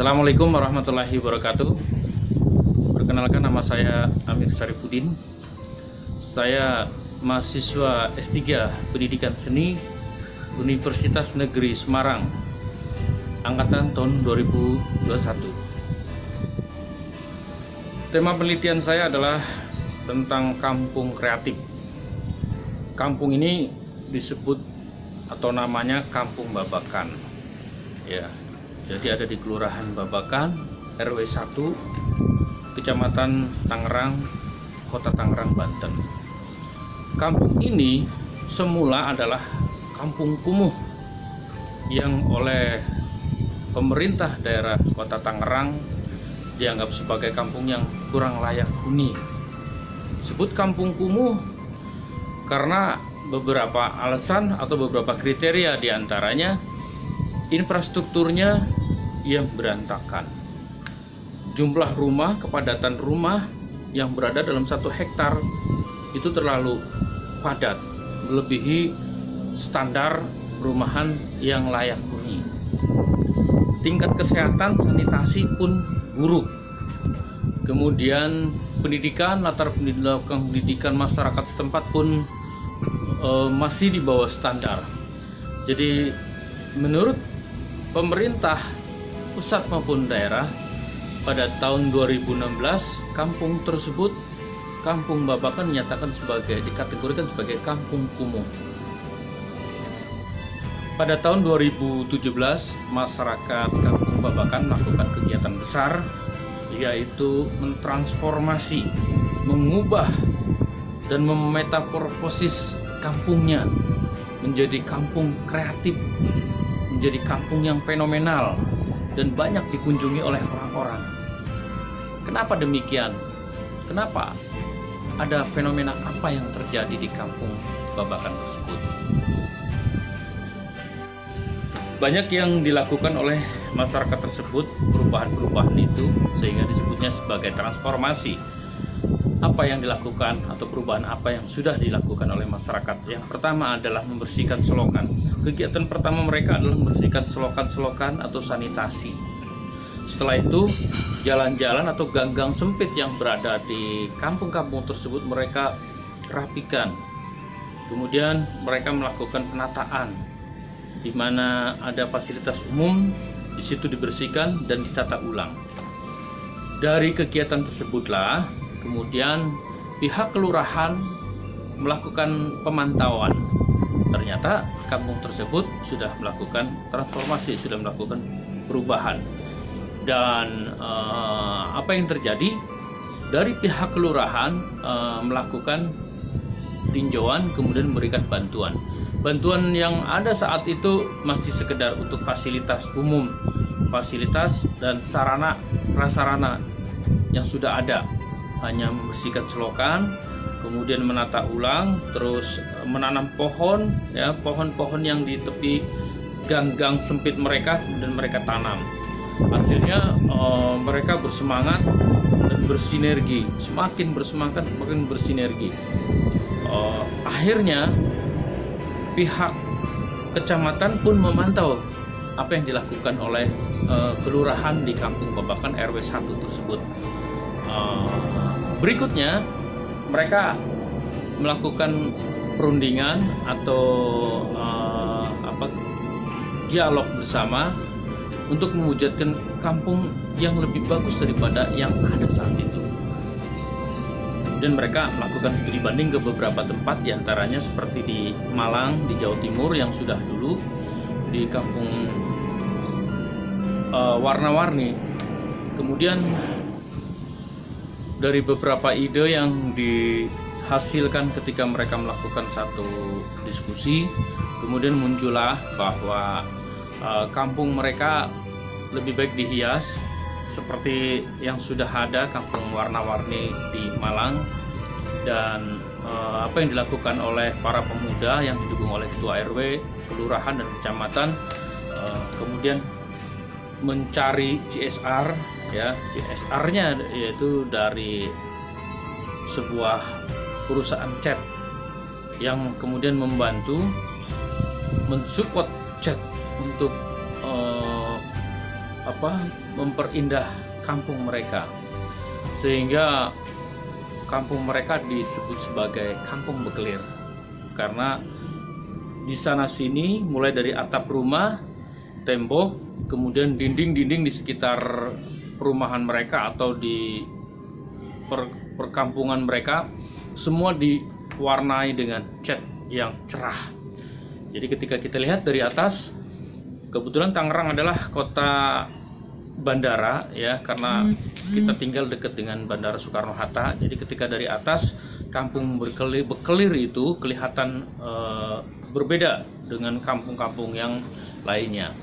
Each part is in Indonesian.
Assalamualaikum warahmatullahi wabarakatuh. Perkenalkan, nama saya Amir Sarifudin. Saya mahasiswa S3 Pendidikan Seni Universitas Negeri Semarang, angkatan tahun 2021. Tema penelitian saya adalah tentang kampung kreatif. Kampung ini disebut atau namanya Kampung Babakan. Ya. Jadi ada di Kelurahan Babakan, RW 1, Kecamatan Tangerang, Kota Tangerang, Banten. Kampung ini semula adalah kampung kumuh yang oleh pemerintah daerah Kota Tangerang dianggap sebagai kampung yang kurang layak huni. Disebut kampung kumuh karena beberapa alasan atau beberapa kriteria, diantaranya infrastrukturnya yang berantakan, jumlah rumah, kepadatan rumah yang berada dalam 1 hektar itu terlalu padat, melebihi standar perumahan yang layak huni. Tingkat kesehatan sanitasi pun buruk. Kemudian pendidikan, latar pendidikan masyarakat setempat pun masih di bawah standar. Jadi menurut pemerintah pusat maupun daerah, pada tahun 2016 kampung tersebut, Kampung Babakan, dikategorikan sebagai kampung kumuh. Pada tahun 2017 masyarakat Kampung Babakan melakukan kegiatan besar, yaitu mentransformasi, mengubah dan memetamorfosis kampungnya menjadi kampung kreatif, menjadi kampung yang fenomenal dan banyak dikunjungi oleh orang-orang. Kenapa demikian? Kenapa? Ada fenomena apa yang terjadi di Kampung Babakan tersebut? Banyak yang dilakukan oleh masyarakat tersebut, perubahan-perubahan itu, sehingga disebutnya sebagai transformasi. Apa yang dilakukan atau perubahan apa yang sudah dilakukan oleh masyarakat? Yang pertama adalah membersihkan selokan. Kegiatan pertama mereka adalah membersihkan selokan-selokan atau sanitasi. Setelah itu, jalan-jalan atau gang-gang sempit yang berada di kampung-kampung tersebut mereka rapikan. Kemudian mereka melakukan penataan, di mana ada fasilitas umum, di situ dibersihkan dan ditata ulang. Dari kegiatan tersebutlah kemudian pihak kelurahan melakukan pemantauan. Ternyata kampung tersebut sudah melakukan transformasi, sudah melakukan perubahan. Dan apa yang terjadi? Dari pihak kelurahan melakukan tinjauan, kemudian memberikan bantuan. Bantuan yang ada saat itu masih sekedar untuk fasilitas umum, fasilitas dan sarana prasarana yang sudah ada. Hanya membersihkan selokan, kemudian menata ulang, terus menanam pohon, ya, pohon-pohon yang di tepi gang-gang sempit mereka, kemudian mereka tanam. Hasilnya mereka bersemangat dan bersinergi, semakin bersemangat, semakin bersinergi. Akhirnya pihak kecamatan pun memantau apa yang dilakukan oleh kelurahan di Kampung Babakan RW 1 tersebut. Berikutnya mereka melakukan perundingan atau dialog bersama untuk mewujudkan kampung yang lebih bagus daripada yang ada saat itu. Dan mereka melakukan studi banding ke beberapa tempat, diantaranya seperti di Malang, di Jawa Timur yang sudah dulu, di Kampung Warna-Warni. Kemudian dari beberapa ide yang dihasilkan ketika mereka melakukan satu diskusi, kemudian muncullah bahwa kampung mereka lebih baik dihias seperti yang sudah ada Kampung Warna-Warni di Malang. Dan apa yang dilakukan oleh para pemuda yang didukung oleh ketua RW, kelurahan dan kecamatan, kemudian mencari CSR, ya, CSR-nya yaitu dari sebuah perusahaan cat yang kemudian membantu mensupport cat untuk memperindah kampung mereka, sehingga kampung mereka disebut sebagai kampung Bekelir, karena di sana sini mulai dari atap rumah, tembok, kemudian dinding-dinding di sekitar perumahan mereka atau di perkampungan mereka semua diwarnai dengan cat yang cerah. Jadi ketika kita lihat dari atas, kebetulan Tangerang adalah kota bandara ya, karena kita tinggal dekat dengan Bandara Soekarno-Hatta. Jadi ketika dari atas kampung Bekelir itu kelihatan berbeda dengan kampung-kampung yang lainnya.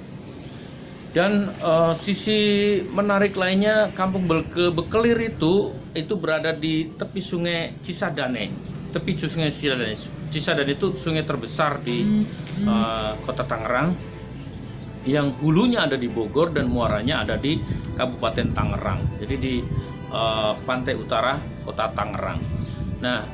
Dan sisi menarik lainnya, kampung Bekelir itu berada di tepi sungai Cisadane. Tepi sungai Cisadane. Cisadane itu sungai terbesar di kota Tangerang, yang hulunya ada di Bogor dan muaranya ada di Kabupaten Tangerang. Jadi di pantai utara kota Tangerang. Nah,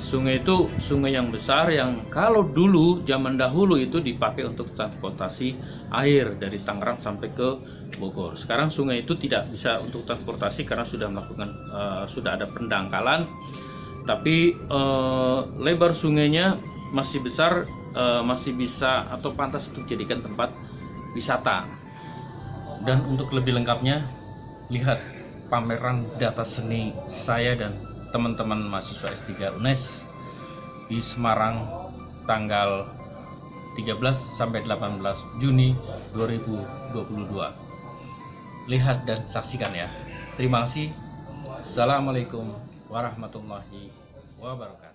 sungai itu sungai yang besar yang kalau dulu zaman dahulu itu dipakai untuk transportasi air dari Tangerang sampai ke Bogor. Sekarang sungai itu tidak bisa untuk transportasi karena sudah ada pendangkalan. Tapi lebar sungainya masih besar, masih bisa atau pantas untuk dijadikan tempat wisata. Dan untuk lebih lengkapnya, lihat pameran data seni saya dan teman-teman mahasiswa S3 UNES di Semarang tanggal 13 sampai 18 Juni 2022. Lihat dan saksikan ya. Terima kasih. Assalamualaikum warahmatullahi wabarakatuh.